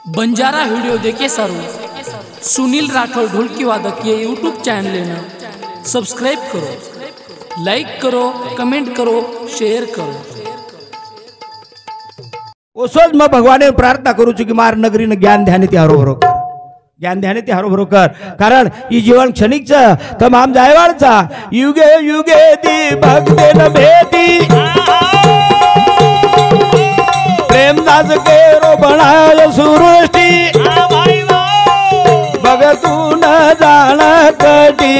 Banjara video देखे सारू सुनील राठौर ढोलकी वादक ये यूट्यूब चैनल है ना सब्सक्राइब करो, लाइक करो, कमेंट करो, शेयर करो। ओसोज मैं भगवान प्रार्थना करू की मार नगरी न ज्ञान ध्यान ते हरोभरो कर, ज्ञान ध्यान ते हरोभरो कर, कारण ही जीवन क्षणिक तमाम जायवाळचा युगे युगे दी भक्ते न भेटी प्रेमदास के रो बनाय सुरष्टी भगतू न जाण कटी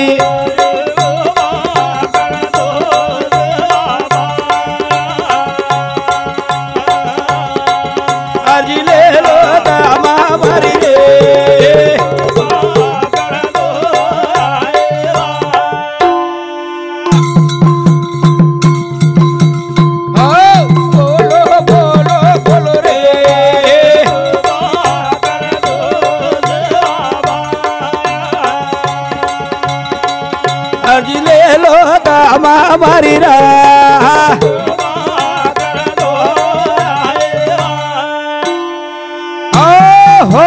मारी रा हो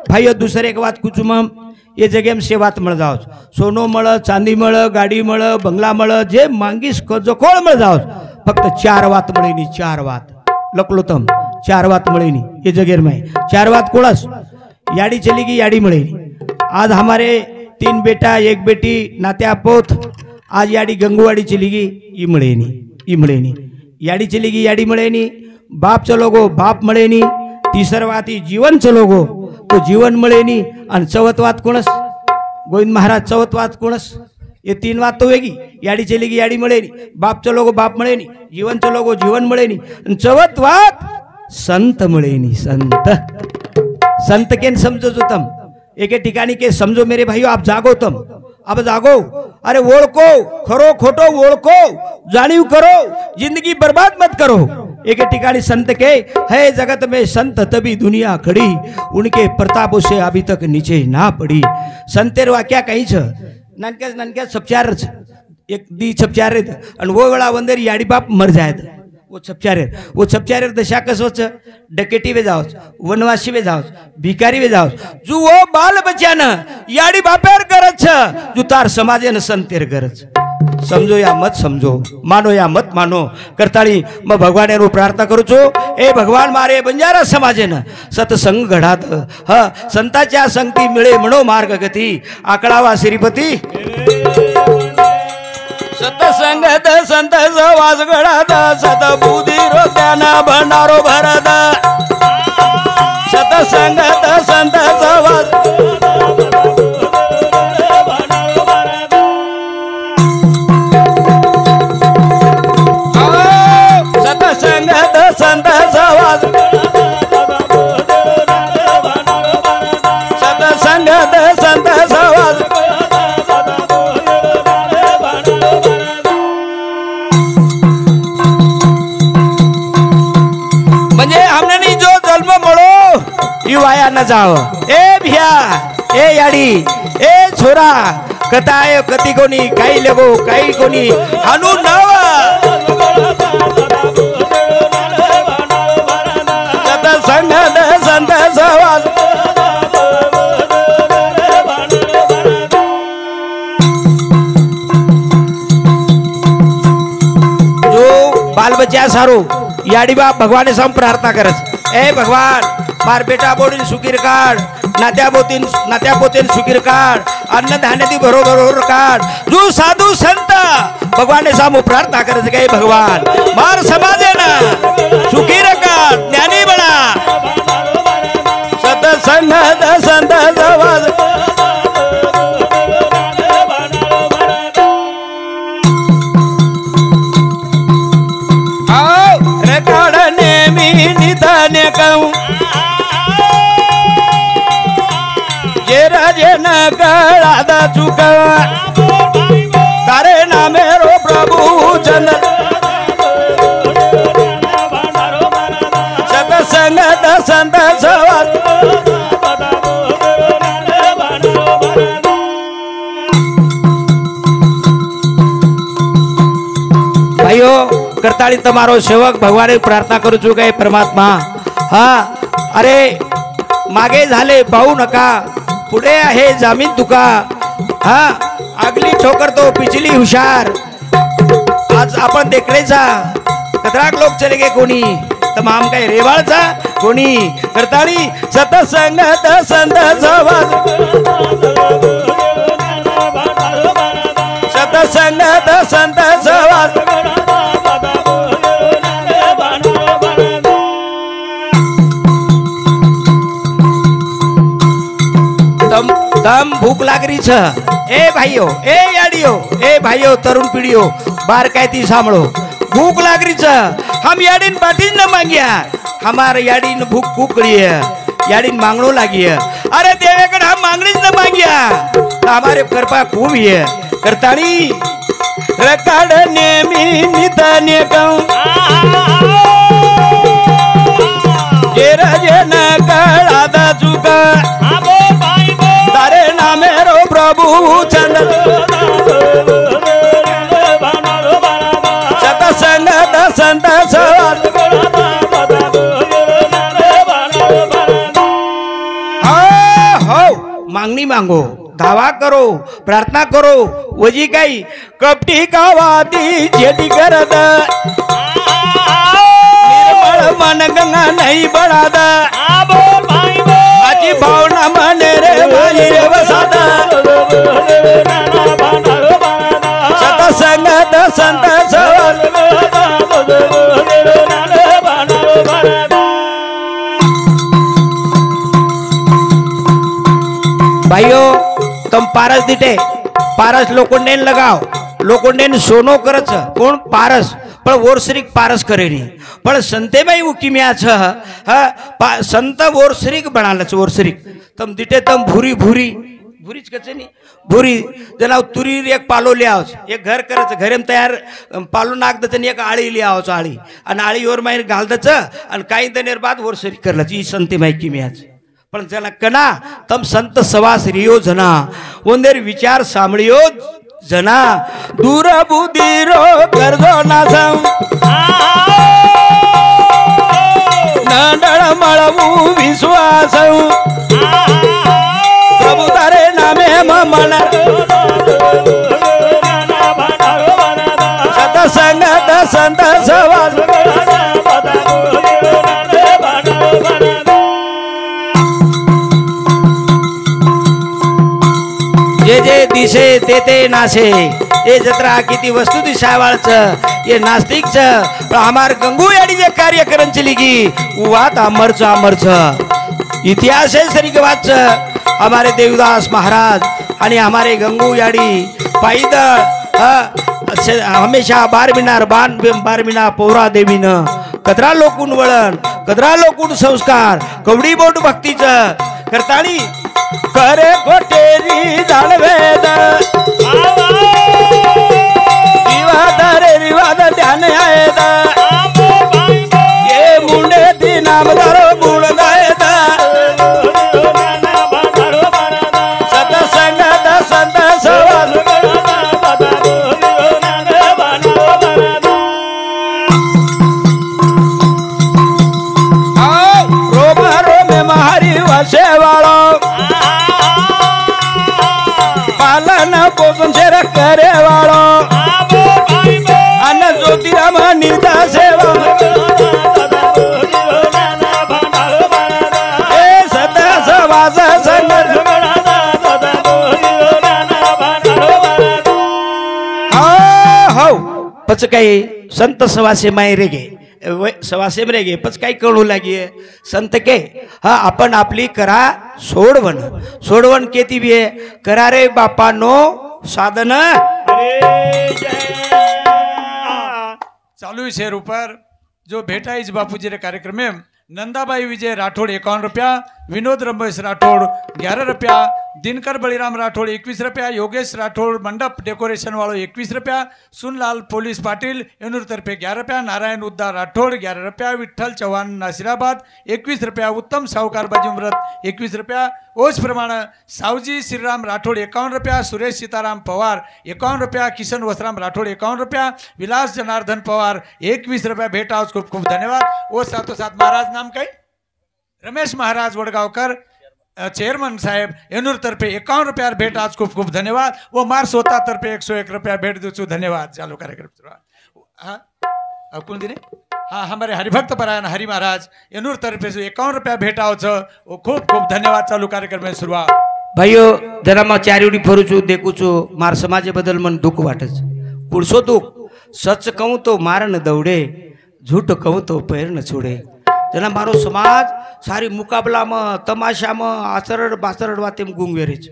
भाई दुसरे एक बात कुछ मम ये जगह में सेवात मळ जाओ सोनो मळ चांदी मळ गाडी मळ बंगला मळ जे मांगीस जोकोळ मळ जाओ फक्त चार वात मळेनी चार वात लकलोतम चार वात मळेनी ये जगह में चार वात कोळस याडी चली गई याडी मळेनी। आज हमारे 3 बेटा 1 बेटी नात्या पोत आज याडी गंगूवाड़ी चली गई ई मळेनी याडी चली गई याडी मळेनी बाप चलोगो बाप मळेनी तीसरवाती जीवन चलोगो तो जीवन मळेनी आणि चौथवात कोणस गोविंद महाराज चौथवात कोणस ये 3 बात तो वेगी याडी चली गई याडी मळेनी बाप चलोगो बाप मळेनी जीवन चलोगो जीवन मळेनी आणि चौथवात संत मळेनी संत केन समजो तम एके ठिकाणी के समझो मेरे भाइयों आप जागो तम अब जागो अरे ओळखो खरो खोटो ओळखो जानिव करो जिंदगी बर्बाद मत करो। एक ठिकानी संत के है जगत में संत तभी दुनिया खड़ी उनके प्रतापों से अभी तक नीचे ना पड़ी। संतेर वाक्या कहीं छ ननक्या छपचार एक दी छपचार आणि वो वेळा वंदर याडी बाप मर जायत वो छपचारे दशा कसोच डकेटी वे जाओ वनवासी वे जाओ भिकारी वे जाओ जो वो बाल बच्चान याडी बापेर गरज जो तार समाजे न संतेर गरज समझो या मत समझो मानो या मत मानो करताळी मैं भगवान नो प्रार्थना करू छो ए भगवान मारे बंजारा समाजे न सत्संग घडात ह संताच्या संगती मिळे म्हणो मार्ग गती आकडावा श्रीपती सतसंगत संत वास गडात सतबुद्धी रोत्याना भंडारो भरत सतसंगत संत वास सतसंगत संत वास सतसंगत संत वास वाया न जाओ ए भिया ए याडी ए छोरा कताय कती कोणी काही लगो काही कोणी हानू नाव सतसंगत संत सहवास जो बाल बच्चा सारो याडी बाप भगवान से प्रार्थना करत ए भगवान मार बेटा बोडीन सुखीर काढ नात्या पोतीन सुखीर काढ अन्न धान्याची बरोबर काढ जो साधू संत भगवान सामू प्रार्थना करत गए भगवान मार समाजे ना सुखीर काढ ज्ञानी बना सतसंगत संत सहवास रेकाड नेमी निधाने कहूं राजेन गळादा चुका तारे नामे रो प्रभु चंद सतसंगत संत सहवास भाइयों करताली तमारो सेवक भगवान प्रार्थना करू छु गए परमात्मा हाँ अरे मागे झाले पाहू नका, पुढे आहे जामीन तुका. हा आगली ठोकर तो पिचली हुशार. आज आपण देखरेचा कतराक लोक चले गे कोणी, तमाम काय रेवाळचा कोणी करताळी. सतसंगत संत सहवास, सतसंगत संत सहवास. तम भूक लागरी छ ए भाइयों ए याडियो ए भाइयों तरुण पीढ़ियो बार कहती सामड़ो. भूख लागरी छ हम याडीन बाटी न मांगिया, हमारे याडीन भूख कुकड़ी है, याडीन मांगनो लगी है. अरे देवेकड़ हम मांगनी न मांगिया, हमारे कृपा खूब है करतानी. रकाड नेमी नितने कहूँ जेरा जेन कड़ा चुका तारे नामे रो प्रभु चंद. सतसंगत संत सहवास. हो मांगनी मांगो, धावा करो, प्रार्थना करो. वजी काही कपटी कावादी जेटी करत, निर्मळ मन गंगा नहीं बढ़ाद. आजी भावना मने रे माई रे वसाद. सतसंगत संत सहवास. भाइयों तुम पारस दिटे, पारस लोखंडेन लगाव, लोखंडेन सोनो करच कोण पारस पण वोरसरीक पारस करेनी. पण संतेबाई उकिम्या छ संत वोरसरीक बनालच. वोरसरीक तम दिटे तम भूरी भूरी भूरीच कचे नी भूरी जना तुरी एक पालो ले आवच, एक घर करच, घरेम तयार पालो नाक दच एक आळी ले आवच. आळी आणि आळीवर माई घाल दच आणि काही दनेर बाद वोरसरीक करलच. ही संतेबाई किम्याच. पण जना कना तम संत सवास रियो जना, ओंदेर विचार सांभळियो जना. दूर बुद्धीरो करजो नासम, नडळ मळवू विश्वास. प्रभु तारे नामे मन सतसंगत संत सहवास. जे जे दिसे ते ते नासे. ये जत्रा किती वस्तु दिशावाळच ये नास्तिक छ, पण हमार गंगू याडी जे कार्यक्रम चली की वात अमरच अमरच. इतिहास है सरी के बात हमारे देवदास महाराज आणि हमारे गंगू याडी पायदळ हमेशा बारमिना पौरा देवीन कदरा लोकून वळण, कदरा लोकून संस्कार, कवडी बोट भक्तीच करताळी. करे कोटेरी जाणवेद विवाद रे विवाद ध्यान आहेत. ये मुंडे ती नामदार गुण गायत. सतसंगत संत सहवास. रोम रोम महारी वसे वाळो पालन पोषण शेर करे वाळो अन्न ज्योतिराम निदा सेवा. ए सदा सहवास संगत. हो पच काही संत सवासे माय रे गे सवासे रे गे पच काही कळू लागी संत के. हा आपण आपली करा सोडवण, सोडवण केती बी करा रे बापा नो साधन. चालू शेर ऊपर जो भेटाईज बापूजी रे कार्यक्रम में नंदाबाई विजय राठौड़ 51 रुपया, विनोद रमेश राठौड़ 11 रुपया, दिनकर बलिराम राठौड़ 21 रुपया, योगेश राठौड़ मंडप डेकोरेशन वालों 21 रुपया, सुनलाल पोलीस पाटिल एनूर तरफे 11 रुपया, नारायण उद्दा राठौड़ 11 रुपया, विठ्ठल चौहान नासिराबाद 21 रुपया, उत्तम साहूकार बाजूमरत 21 रुपया. ओज प्रमाणे सावजी श्रीराम राठौड़ 51 रुपया, सुरेश सीताराम पवार 51 रुपया, किशन वसराम राठौड़ 51 रुपया, विलास जनार्दन पवार 21 रुपया. भेट आओ खूब खूब धन्यवाद. वो साथों साथ महाराज नाम कई रमेश महाराज वडगावकर चेअरमन साहेब येनूर तर्फे 51 रुपयार भेट आज खूप खूप धन्यवाद व मार स्वतः तर्फे 101 रुपया भेट देऊ धन्यवाद चालू कार्यक्रम हाँ कोण दिने हाँ हमारे हरिभक्त परायण हरि महाराज येनूर तर्फे 51 रुपया भेट आवच वो खूप खूप धन्यवाद चालू कार्यक्रम में शुरुआत भाइयों जरा मैं चारिवडी फरू छू देखू छू मार समाज बदल मन दुख वाटच कुड़सो दुख सच कहूँ तो मार न दौड़े झूठ कहूँ तो पैर न छोड़े जना मारो समाज सारी मुकाबला में तमाशा में आचरण बाचरण वाते में गुंग वेरेच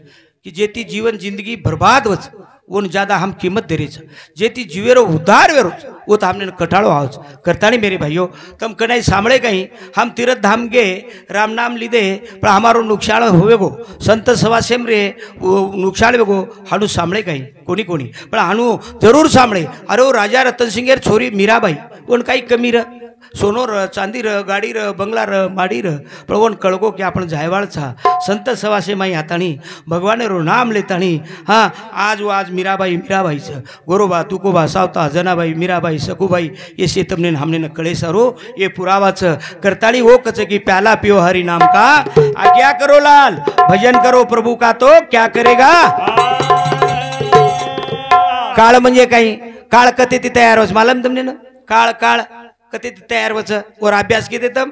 कि जेती जीवन जिंदगी बर्बाद वच वो ज्यादा हम कीमत दे रही जेती जीवेरो उद्धार वेरोच वो तो हमने कटाड़ो आओच करतानी मेरे भाइयों तम कनाई सामळे कहीं हम तीर्थ धाम गे राम नाम लीधे पर हमारो नुकसान होवे गो संत सवा सेम रे नुकसान वेगो हानु सामळे कहीं कोणी कोणी पण हानु जरूर सामळे अरे वो राजा रतन सिंगेर छोरी मीराबाई उन काही कमी र सोनो र चांदी र गाड़ी र बंगला र माड़ी र पण वन कळगो कि आपण जायवाळ छा संत सवासे माई हाताणी भगवाने रो नाम लेताणी हाँ आज वो आज मीराबाई मीराबाई छ गोरोबा तुकोबा सावता जनाबाई मीराबाई सकूबाई ये से तमने हमने न कळे सरो ये पुरावा छ करताणी वो कच कि प्याला पियो हरि नाम का क्या करो लाल भजन करो प्रभु का तो क्या करेगा काळ म्हणजे काही काळ कते ती तयार होस मालूम तुमने न काळ काळ कते तयार वच और अभ्यास के देतम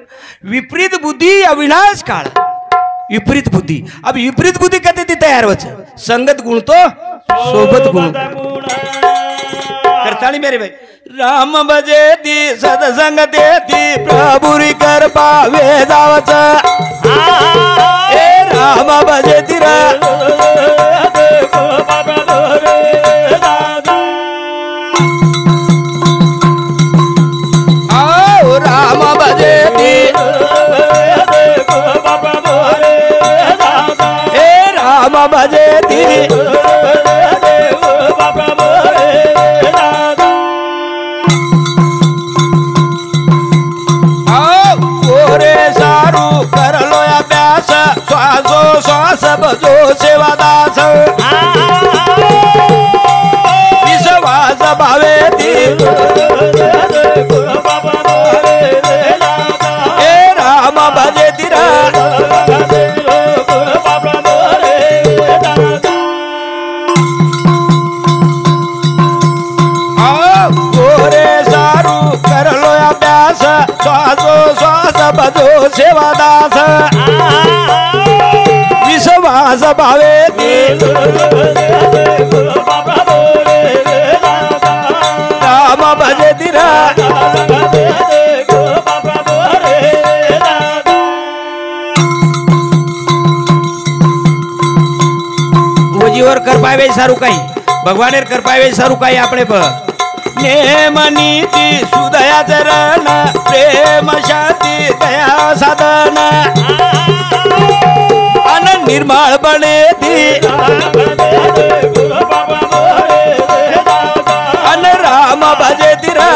विपरीत बुद्धि अविनाश काल विपरीत बुद्धि अब विपरीत बुद्धि कते तयार वच संगत गुण तो सोबत गुण करताली मेरे भाई राम भजे दी सत्संग देती प्रभु री कर पावे दावच ए राम भजे ती राम भजे दी हे राम भजे दी ओरे सारू कर लो अभ्यास श्वासो श्वास भजो सेवादास विश्वास भावे दी भजे तिरा गोरे सारू कर लो अभ्यास श्वासो श्वास भजो सेवादास विश्वास भावे राम भजे तिरा जीवर कर पावे सारू काही भगवानेर कर पावे सारू काही आपणे प नेम नीती सुदया चरण प्रेम शांती दया साधन अन निर्मळ बने दी अन राम भजे तिरा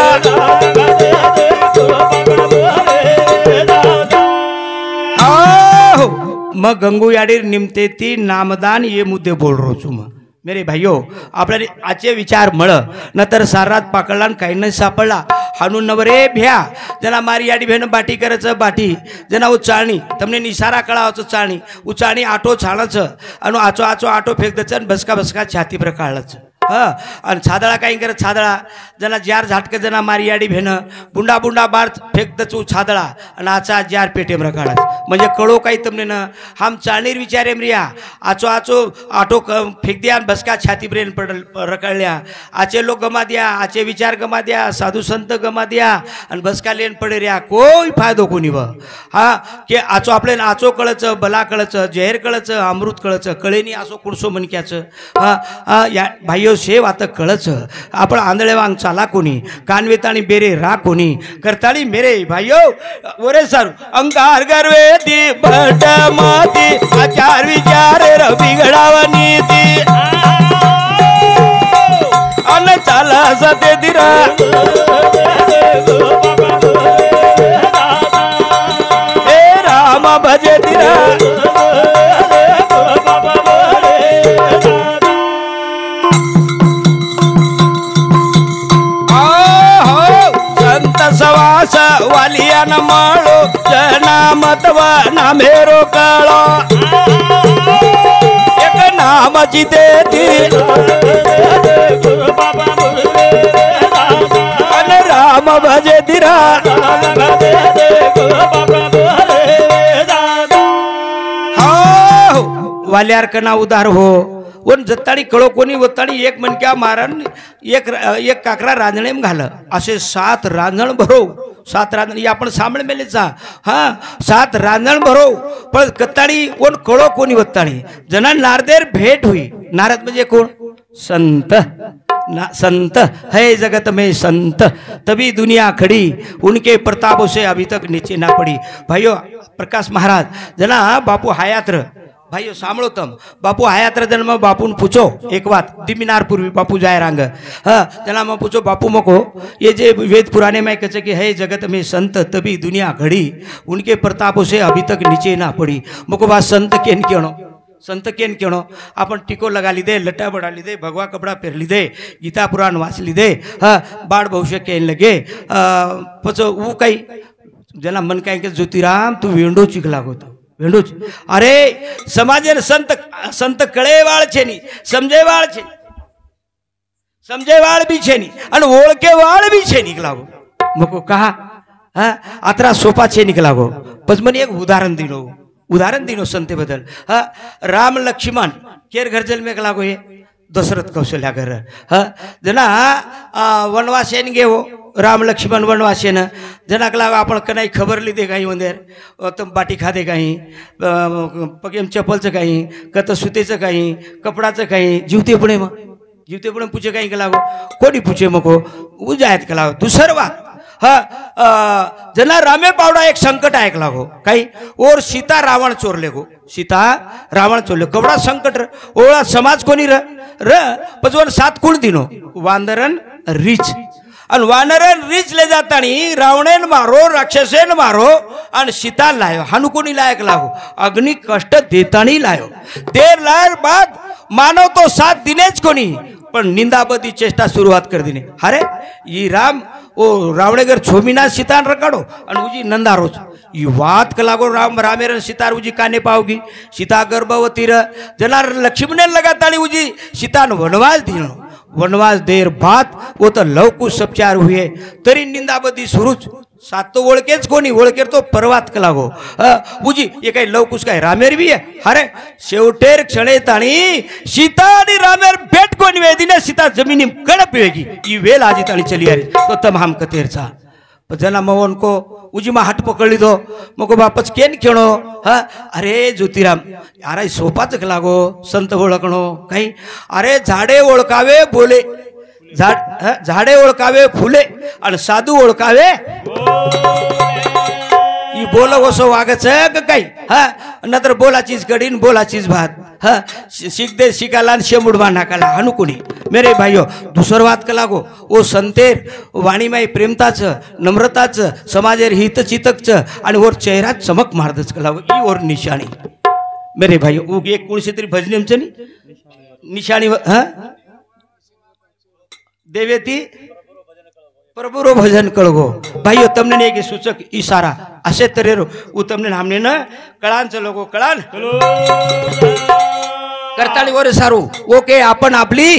मग गंगू याडीर निमते ती नामदान ये मुद्दे बोल रो छू मग मेरे भाइयों आपल्याला आजचे विचार मळ नंतर सारात पाकडला काही नाही सापडला हाणून नवरे भ्या जना मारी याडी भेन बाटी करायचं बाटी जना उचाळणी तमने निसारा कळावचं चाळणी उचाळणी आटो छाणाचं आणि आचो आचो आटो फेक दचन बसका बसका छाती पर काढलाच हाँ और छादड़ा कहीं करे छादड़ा जना जार झाटके जना मारी याडी भेन बुंडा बुंडा बार फेक दचू छादड़ा और आचा जार पेटे में रखाड़ा म्हणजे कळो काही तमने न हम चाळणीर विचारे रिया आचो आचो आटो फेक दिया बसका छाती ब्रेन रखड़ल्या आचे लोग गमा दिया आचे विचार गमा दिया साधु संत गमा दिया और बसका लेन पड़े रिया कोई फायदो कोणी व हाँ के आचो आपले आचो कळच बला कळच जहर कळच अमृत कळच कळेनी आसो कुणसो मनक्याचं हाँ हाँ या भाइयों शेव आता कळच आपण आंधळे वांग चाला कोणी कानवेताणी बेरे रा कोणी करताळी मेरे भाइयों ओरे सर अंगार गर्वे दी बट माती आचार विचार र बिघडाव नीती अन चाला सते दिरा हे राम भजे दिरा सवास वालियान माळो जना मतवा नामेरो काळो एक नामाची देती अन राम भजे दिरा वाल्यार कना उदार हो वन जत्ताणी कळो कोणी वत्ताणी एक मनक्या मारण एक काकरा रांजणेम घाल असे 7 रांजण भरो 7 रांजण या आपण सामळ मेलेचा हा 7 रांजण भरो पण कत्ताणी कोण कळो कोणी वत्ताणी जना नारदेर भेट हुई नारद म्हणजे कोण संत संत है जगत में संत तभी दुनिया खड़ी उनके प्रतापों से अभी तक नीचे ना पड़ी भाइयों प्रकाश महाराज जना बापू हयात्र भाइयों सांभळो तम बापू हयात्र जन्म बापून पूछो एक बात दिमिनार पूर्वी बापू जाए रांग हाँ जना मैं पूछो बापू मको ये जे वेद पुराने में कहे कि है जगत में संत तभी दुनिया घड़ी उनके प्रतापों से अभी तक नीचे ना पड़ी मको बात संत केन क्यों संत केन क्यों आपण टीको लगा लीधे लटा बड़ा लीधे भगवा कपड़ा पहर लीधे गीता पुराण वाच लीधे हाँ बाळ भविष्य केन लगे पछो वो कई जना मन कहे कि ज्योतिराम तू वेंडो चीक लागोतो वेंडोच अरे समाजे संत संत कळे वाळ छे नी समजे वाळ छे समजे वाळ भी छे नी अने ओळखे वाळ भी छे निकलागो मको कहा हां आतरा सोपा छे निकलागो पछ मने एक उदाहरण दीनो संते बदल हाँ राम लक्ष्मण केर घर जल में लागो ये दशरथ कौशल्या घर हाँ जना वनवासेन गे हो राम लक्ष्मण वनवासेन जना के लागो आपण कनाई खबर लीधे काही वंदेर तम बाटी खादे काही पगेम चप्पलचं काही कत सुतेचं काही कपडाचं काही जीवतेपणे पूछे काही के लागो कोणी पूछे मको उजायत के लागो दुसर बात हाँ जना रामे पावडा एक संकट ऐक लागो काही और सीता रावण चोरले गो सीता रावण चोरले कवडा संकट ओळा समाज कोणी र पजवन 7 कुण दिनो वांदरन रीच आणि वानरन रीच ले जातानी रावणेन मारो राक्षसेन मारो आणि सीता लायो हानु कोणी लायक लागो अग्नि कष्ट देतानी लायो देर लायर बाद मानव तो 7 दिनेच कोणी पण निंदाबदी चेष्टा शुरुआत कर दिने अरे ये राम ओ रावणेगर छोमीना सीतान रकाडो आणि उजी नंदारोज ये बात कलागो राम रामेर सीतार उजी काने पावगी सीता गर्भवती र जनार लक्ष्मण लगातानी उजी सीतान वनवास दिनो वनवास देर बाद वो तो लवकुश उपचार हुए तरी निंदाबदी सुरूच 7 तो ओळखेच कोणी ओळखेर तो परवात कलागो उजी ये काही लवकुश काय रामेर भी है अरे शेवटेर क्षणे ताणी सीता आणि रामेर भेट कोणी वेदीने सीता जमिनी कडप वेगी ई वेल आजी ताणी चली अरे तो तमाम कतेरचा जना मोहन को उजी मा हाथ पकड़ी दो मको वापस केन खेणो हाँ अरे ज्योतिराम यार सोपाच लागो संत ओळखणो काही अरे झाडे ओळखावे बोले झाडे ओळखावे फुले आणि साधू ओळखावे ई बोलो वसो वागच काही हाँ नंतर बोलाचीच कढीन बोलाचीच भात हाँ शिक दे शिकाला शेमुडवा नाकाला अनुकुणी मेरे भाइयों दुसर बात का लागो ओ संतेर वाणीमाई प्रेमताच नम्रताच समाजेर हित चितकच आणि वर चेहरा चमक मारदच का लागो ई और निशाणी मेरे भाइयों वो एक कोणशी तरी भजनेमच नी निशाणी हाँ देवेती प्रभुरो भजन कळगो भाइयों तमने ने एक सूचक इशारा असे तरेरो उ तमने हमने न कळांच लोगो कळान करताळी वर सारू ओके आपण आपली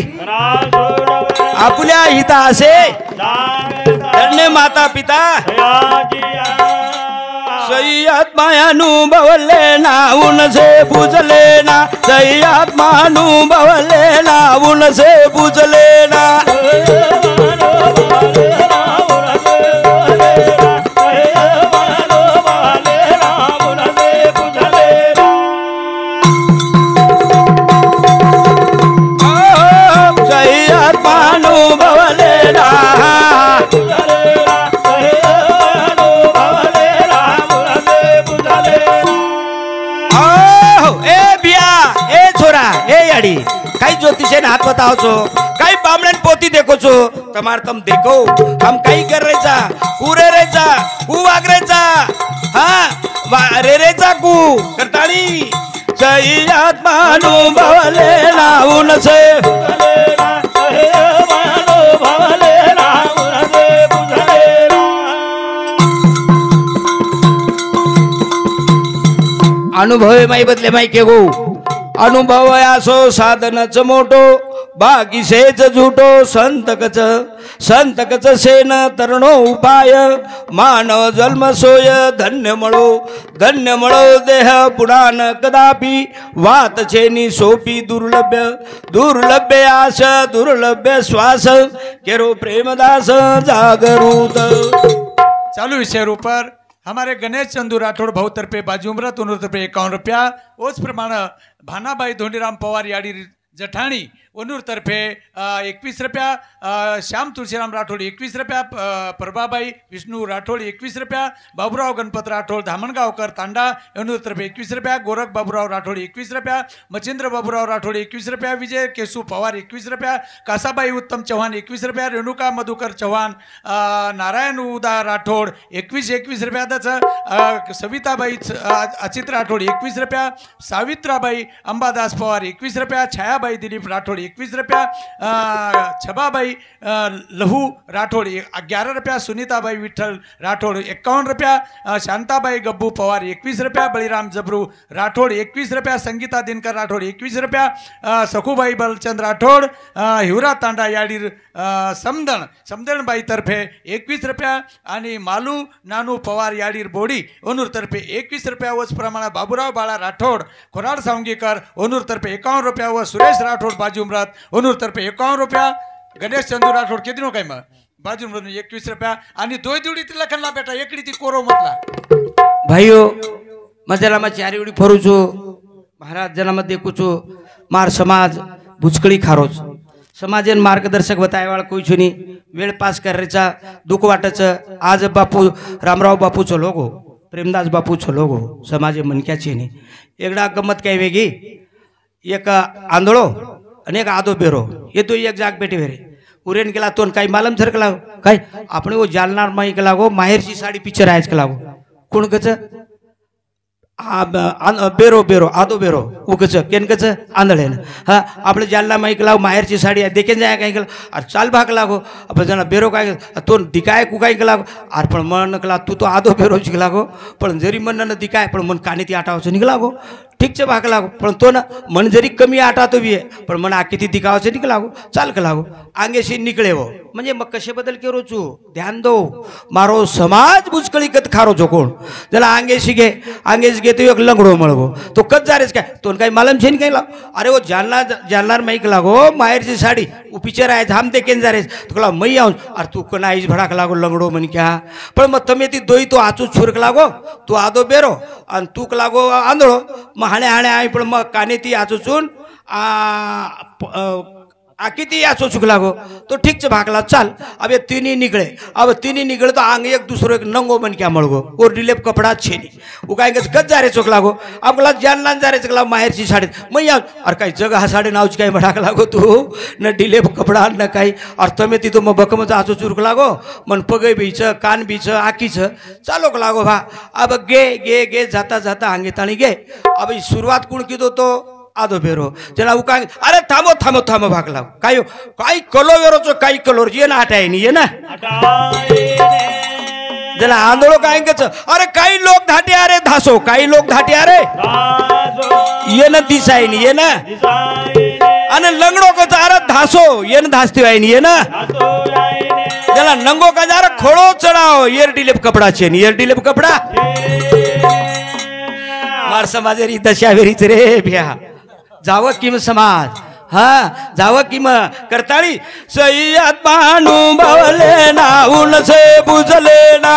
आपल्या हिता असे धन्य माता पिता सही आत्मानुभवले ना उनसे बुझले ना सही आत्मानुभवले ना उनसे बुझले ना कई ज्योतिषे हाथ बताओ छो कई बामणन पोती देखो छो तमार तम देखो हम कई कर रहे चा पूरे रे चा कु वाग रे चा हाँ रे चा कु करताड़ी सही आत्मानुभवले ना उनसे अनुभव माई बदले माई के गो अनुभव असो साधनच मोठो बाकी सेच झुटो संतकच सेन तरणो उपाय मानव जन्म सोय धन्य मळो देह पुराण कदापि वात छेनी सोपी दुर्लभ्य आस दुर्लभ्य श्वास केरो प्रेमदास जागरूत। चालू विषय ऊपर हमारे गणेश चंदू राठौड़ भाऊ तरफे बाजू उमरत उनर तरफे 51 रुपया। उस प्रमाण भानाबाई धोंडीराम पवार याडी जठाणी वनूर तरफे 21 रुपया। श्याम तुळशीराम राठोड 21 रुपया। प्रभाबाई विष्णू राठोड 21 रुपया। बाबूराव गणपत राठोड धामणगावकर तांडा वनूर तरफे 21 रुपया। गोरख बाबूराव राठोड 21 रुपया। मच्छिंद्र बाबूराव राठोड 21 रुपया। विजय केसू पवार 21 रुपया। कासाबाई उत्तम चव्हाण 21 रुपया। रेणुका मधुकर चव्हाण नारायण उदा राठोड 21 रुपया। त्याचं सविताबाई अचित राठोड 21 रुपया। सावित्राबाई अंबादास पवार 21 रुपया। छायाबाई दिलीप राठोड 21 रुपया। छबाबाई लहू राठोड 11 रुपया। सुनीताबाई विठ्ठल राठोड 51 रुपया। शांताबाई गब्बू पवार 21 रुपया। बळीराम जबरू राठोड 21 रुपया। संगीता दिनकर राठोड 21 रुपया। सखूबाई बलचंद राठोड हिवरा तांडा याडीर समदणबाई तर्फे 21 रुपया। आणि मालू नानू पवार याडीर बोडी ओनूर तर्फे 21 रुपया। वच प्रमाण बाबूराव बाळा राठोड खोराड सावंगीकर ओनूर तर्फे 51 रुपया। व सुरेश राठोड बाजू उमरात ओनूर तर्फे 51 रुपया। गणेश चंदू राठोड किती नो काय मग बाजू उमरात 21 रुपया। आणि दोय जोडी तिला खणला बेटा एकडी ती कोरो म्हटला भाइयो मजला मा चारी उडी फरूचो महाराज जनामध्ये कुचो मार समाज बुचकळी खारोच समाजन मार्गदर्शक बतायवाळ कोई छुनी वेळ पास करायचा दुख वाटच। आज बापू रामराव बापूचो लोगो प्रेमदास बापूचो लोगो समाज मनक्याचे ने एकदा गमत काय वेगी एक आंधळो आणि एक आदो बेरो ये तो एक जाग बेटे वेरे उरेन केला तोन काही मालम झरकला काय आपण वो जालनार माई केला गो माहेरची साडी पिक्चर आहेच केला गो कोण कच बेरो बेरो आदो बेरो उकच केन कच आंधळेन हा आपले जालना माई केला माहेरची साडी देखेन जाय काय केला अरे चाल भाग लागो आपण जना बेरो काय तो दिकाय कुकाय केला अरे पण मन केला तू तो आदो बेरो शिकला गो पण जरी मन न दिकाय पण मन काने ती आटावचं निघला गो ठीक भाग लागो पण तो ना मन जरी कमी आटा तो भी है पण मन किती दिखावचे निकला गो चाल के लागो आंगेशी निकले हो म्हणजे मग कसे बदल केरो चू ध्यान दो मारो समाज बुचकळी कत खारो जो कोण जला आंगेशी घे आंगेश घे तो एक लंगडो मळगो तो कत जारेस काय तो काही मालम छेन काय अरे वो जानणार माईक लागो माहेरची साडी पिक्चर आहे धाम ते केन जारेस तुला मै आऊन अरे तू कना आईज भडाक लागो लंगडो म्हण क्या पण मग तमे ती दोई तो आचू छुरक लागो तू आदो बेरो आणि तूक लागो आंधळो हाणे हाणे आई पण मग काने ती आचूचून किती आचो चुकला गो तो ठीक से भागला चाल अब ये तीन ही निकले तो आंग एक दूसरे एक नंगो बन क्या मळगो और डिलेप कपडा छेनी उकायंगे कच जा रे चुकला गो आपला जानला जा रे चुकला माहेरची साडी मै अरे काही जग हा साडी नावची काही भडाक लागो तू न डिलेप कपडा न काही अर्थ में तिथं मग बकमच आचो चुरक लागो मन पगई बीच कान बीच आकीच चालोक लागो भा अब गे गे गे जाता जाता आंगे ताणी गे अब सुरुवात कोण किदो तो आदो बेरो जना उका अरे थांबो थांबो थांबो भागला काय काही कलो वेरोचो काही कलोर ये ना हटाय नी ये ना जना आंदोलन काय कच अरे काही लोक धाटे अरे धासो काही लोक धाटे अरे ये ना दिसाय नी ये ना आणि लंगडो कच अरे धासो ये ना धासती आहे नी ये ना जना नंगो का जरा खोळो चढाव येर डिलेप कपडा छे नी येर डिलेप कपडा मार समाजेरी दशावेरीच रे भ्या जाव किम समाज हा जाव किम करताळी सय्यद बानू बवले ना उन से बुझले ना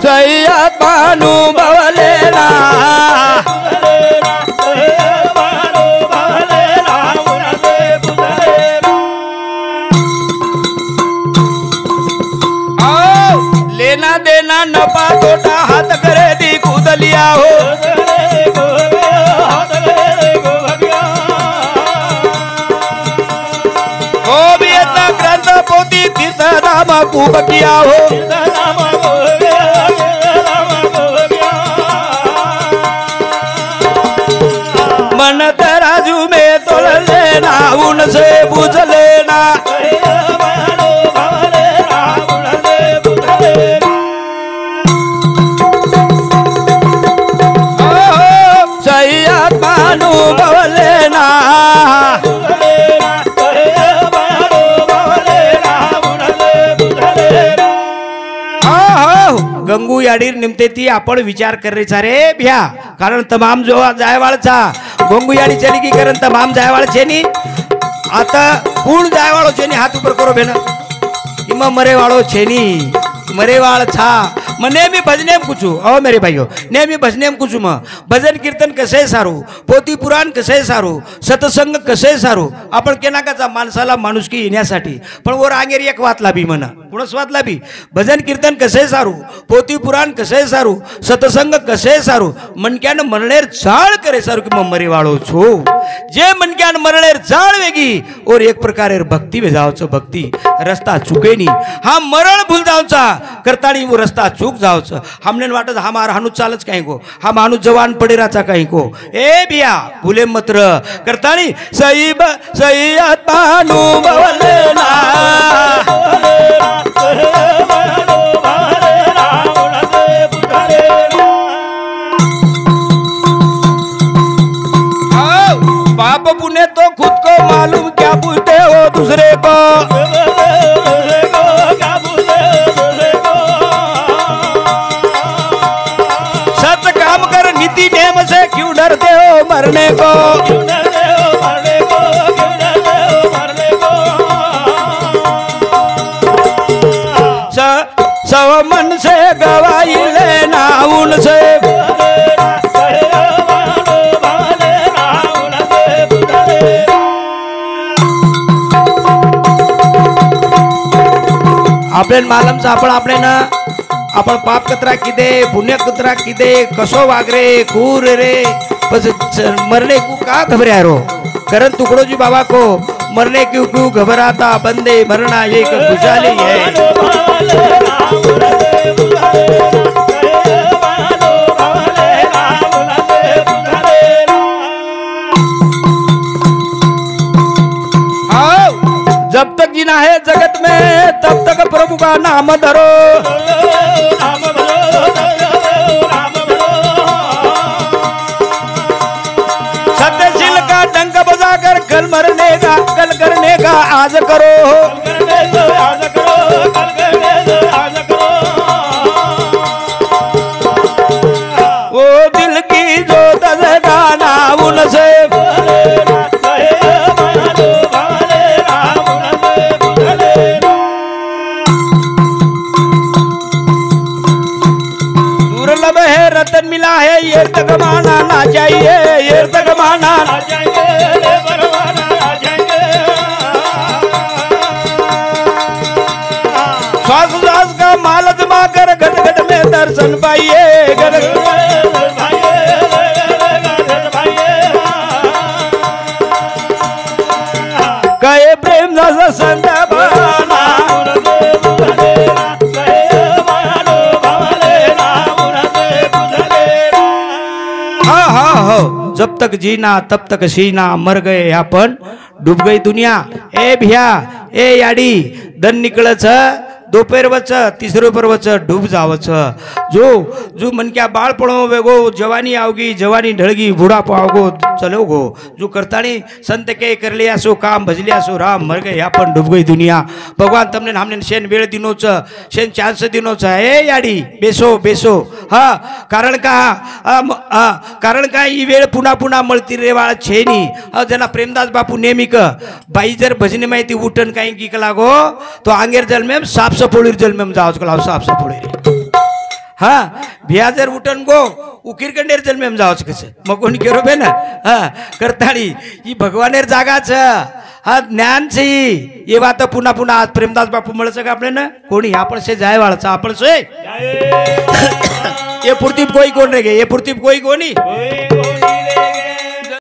सय्यद बानू बवले ना लेना देना नफा तोटा हाथ करे दी कूद लिया हो भी इतना ग्रंथ पोती तीर्थ नाम कूब किया हो मन तराजू में तोल लेना उनसे पूछ लेना याडीर निमते ती आपण विचार करायचा रे भ्या कारण तमाम जो जायवाळचा गोंगू याडी चली की कारण तमाम जायवाळ छेनी आता कोण जायवाळो छेनी हाथ ऊपर करो बेन इमा मरेवाळो छेनी मरेवाळ छा मैं नेहमी भजने में कुछ ओ मेरे भाइयों नेहमी भजने में कुछ भजन कीर्तन कसे सारू पोती पुराण कसे सारू सत्संग कसे सारू आपण केनाकाचा माणसाला माणुसकी येण्यासाठी पण वर आंगेरी एक वातला बी म्हणा कुणच वातला बी भजन कीर्तन कसे सारू पोती पुराण कसे सारू सत्संग कसे सारू मनक्यान मरणेर जाळ करे सारू की मरे वाळो छो जे मनक्यान मरणेर जाळ वेगी और एक प्रकारे भक्ती वेजावचं भक्ती रस्ता चुकेनी हा मरण भूल जावचा करतानी वो रस्ता चूक जावच हमने वाटत हा मार हानू चालच काही को हा माणूस जवान पडेराचा काही को ए बिया भूले मत्र करतानी सई आत्मानु बवलेना पाप पुण्य तो खुद को मालूम क्या पूछते हो दूसरे को नीति नेम से क्यों डरते हो मरने को सब मन से गवाही लेना उनसे आपल्याला मालम सापड आपले ना आपण पाप कतरा किदे पुण्य कतरा किदे कसो वागरे कूर रे बस मरने को का घबरा रो करण टुकड़ो जी बाबा को मरने क्यों क्यों घबराता बंदे मरना ये खुशहाली है जब तक जीना है जगत में तब तक प्रभु का नाम धरो सत्यशील का डंक बजाकर कल मरने का कल करने का आज करो वो दिल की जो दजगाना उनसे रतन मिला है ये तक माना ना चाहिए ये तक माना ना चाहिए श्वास श्वास का माल जमा कर घट घट में दर्शन पाइए कहे प्रेम दास संत बना जब तक जीना तब तक सीना मर गए अपन डूब गई दुनिया ए भैया ए याडी दन निकळच दोपहर वच तीसरे पर वच डूब जावच जो जो मन क्या बाल पड़ो वेगो जवानी आओगी जवानी ढळगी बुढ़ापो आओगो चलो गो जो करतानी संत के कर लिया सो काम भज लिया सो राम मर गए अपन डूब गई दुनिया भगवान तमने हमने शेन वेळ दिनो छ शेन चांस दिनो छ ए याडी बेसो बेसो हा कारण का ही वेळ पुन्हा पुन्हा मळती रेवाळ छेनी जना प्रेमदास बापू नेमिक बाई जर भजनी माहिती उठन काही की लागो तो आंगेर जल में साफ सपोळीर जल में जाओ कला साफ सपोळी हाँ भिया जर उठन गो उकीर कंडेर जल में जाओ कसे मग कोणी केरो बे ना हाँ करताळी ही भगवानेर जागा छ हा ज्ञान से ये बात पुन्हा पुन्हा आज प्रेमदास बापू मळच का आपले ना कोणी आपण से जाय वाळचा आपण से ये पुरती कोई कोण रे ये पुरती कोई कोणी